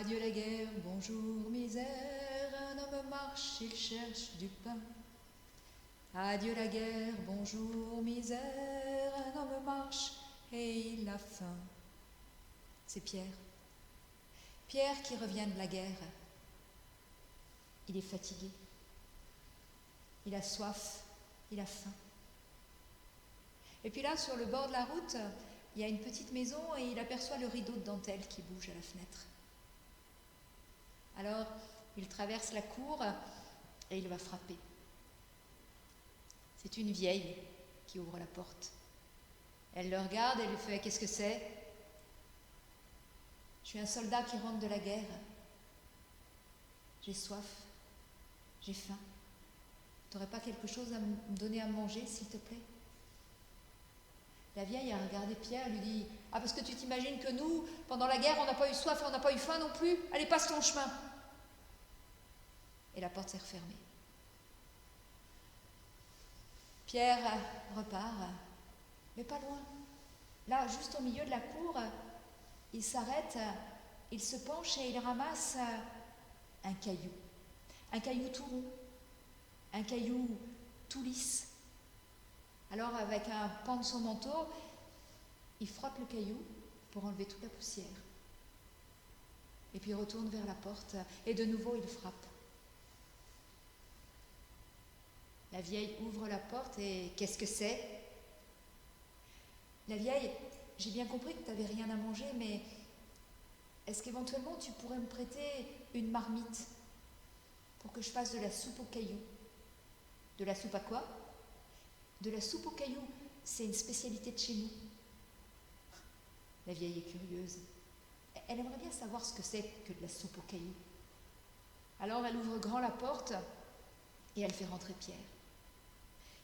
Adieu la guerre, bonjour misère, un homme marche, il cherche du pain. Adieu la guerre, bonjour misère, un homme marche et il a faim. C'est Pierre. Pierre qui revient de la guerre. Il est fatigué. Il a soif, il a faim. Et puis là, sur le bord de la route, il y a une petite maison et il aperçoit le rideau de dentelle qui bouge à la fenêtre. Alors, il traverse la cour et il va frapper. C'est une vieille qui ouvre la porte. Elle le regarde et lui fait « Qu'est-ce que c'est ?»« Je suis un soldat qui rentre de la guerre. J'ai soif, j'ai faim. T'aurais pas quelque chose à me donner à manger, s'il te plaît ?» La vieille a regardé Pierre et lui dit « Ah, parce que tu t'imagines que nous, pendant la guerre, on n'a pas eu soif et on n'a pas eu faim non plus? Allez, passe ton chemin !» Et la porte s'est refermée. Pierre repart, mais pas loin. Là, juste au milieu de la cour, il s'arrête, il se penche et il ramasse un caillou tout rond, un caillou tout lisse. Alors, avec un pan de son manteau, il frotte le caillou pour enlever toute la poussière. Et puis il retourne vers la porte et de nouveau il frappe. La vieille ouvre la porte et qu'est-ce que c'est? La vieille, j'ai bien compris que tu n'avais rien à manger, mais est-ce qu'éventuellement tu pourrais me prêter une marmite pour que je fasse de la soupe aux cailloux? De la soupe à quoi? De la soupe aux cailloux, c'est une spécialité de chez nous. La vieille est curieuse. Elle aimerait bien savoir ce que c'est que de la soupe aux cailloux. Alors elle ouvre grand la porte et elle fait rentrer Pierre.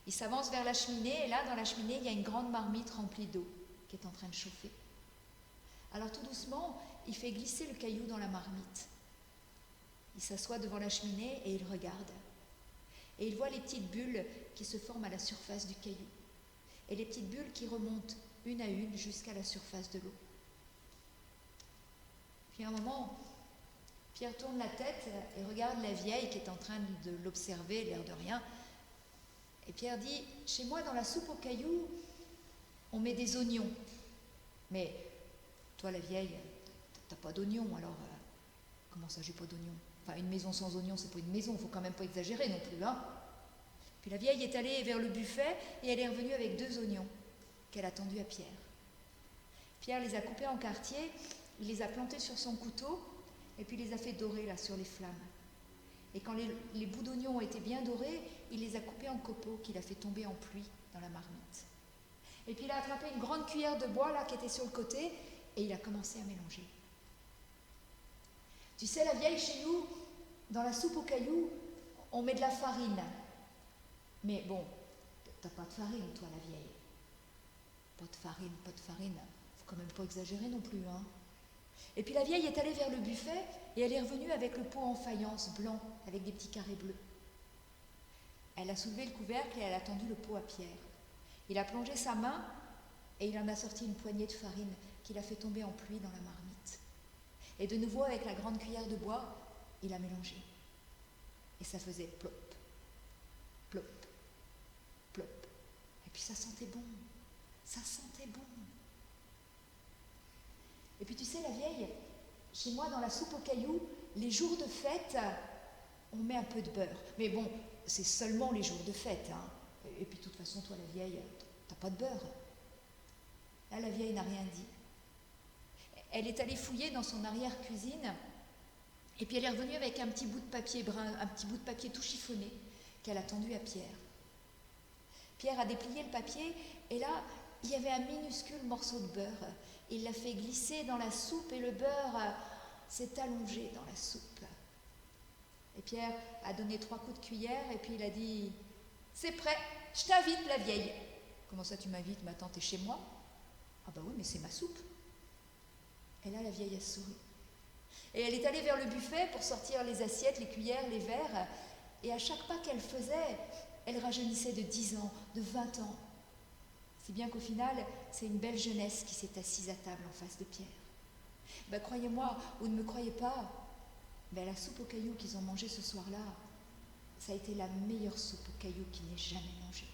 Il s'avance vers la cheminée et là, dans la cheminée, il y a une grande marmite remplie d'eau qui est en train de chauffer. Alors tout doucement, il fait glisser le caillou dans la marmite. Il s'assoit devant la cheminée et il regarde. Et il voit les petites bulles qui se forment à la surface du caillou. Et les petites bulles qui remontent une à une jusqu'à la surface de l'eau. Puis à un moment, Pierre tourne la tête et regarde la vieille qui est en train de l'observer, l'air de rien. Et Pierre dit, chez moi, dans la soupe aux cailloux, on met des oignons. Mais toi, la vieille, t'as pas d'oignons, alors comment ça, j'ai pas d'oignons? Enfin, une maison sans oignons, c'est pas une maison, faut quand même pas exagérer non plus, hein. Puis la vieille est allée vers le buffet et elle est revenue avec 2 oignons qu'elle a tendus à Pierre. Pierre les a coupés en quartiers, il les a plantés sur son couteau et puis il les a fait dorer là sur les flammes. Et quand les bouts d'oignons ont été bien dorés, il les a coupés en copeaux qu'il a fait tomber en pluie dans la marmite. Et puis il a attrapé une grande cuillère de bois là qui était sur le côté et il a commencé à mélanger. Tu sais, la vieille, chez nous, dans la soupe aux cailloux, on met de la farine. Mais bon, t'as pas de farine, toi, la vieille. Pas de farine. Faut quand même pas exagérer non plus, hein. Et puis la vieille est allée vers le buffet et elle est revenue avec le pot en faïence blanc avec des petits carrés bleus. Elle a soulevé le couvercle et elle a tendu le pot à Pierre. Il a plongé sa main et il en a sorti une poignée de farine qu'il a fait tomber en pluie dans la marmite. Et de nouveau, avec la grande cuillère de bois, il a mélangé. Et ça faisait plop, plop, plop. Et puis ça sentait bon. Ça sentait bon. Et puis tu sais, la vieille, chez moi, dans la soupe aux cailloux, les jours de fête, on met un peu de beurre. Mais bon, c'est seulement les jours de fête, hein. Et puis de toute façon, toi, la vieille, t'as pas de beurre. Là, la vieille n'a rien dit. Elle est allée fouiller dans son arrière-cuisine, et puis elle est revenue avec un petit bout de papier brun, un petit bout de papier tout chiffonné, qu'elle a tendu à Pierre. Pierre a déplié le papier, et là, il y avait un minuscule morceau de beurre. Il l'a fait glisser dans la soupe, et le beurre s'est allongé dans la soupe. Et Pierre a donné 3 coups de cuillère, et puis il a dit « C'est prêt, je t'invite, la vieille. »« Comment ça tu m'invites, ma tante est chez moi ?»« Ah bah oui, mais c'est ma soupe. » Et là, la vieille a souri. Et elle est allée vers le buffet pour sortir les assiettes, les cuillères, les verres. Et à chaque pas qu'elle faisait, elle rajeunissait de 10 ans, de 20 ans. Si bien qu'au final, c'est une belle jeunesse qui s'est assise à table en face de Pierre. Ben, croyez-moi, ou ne me croyez pas, ben, la soupe aux cailloux qu'ils ont mangée ce soir-là, ça a été la meilleure soupe aux cailloux qu'ils n'aient jamais mangée.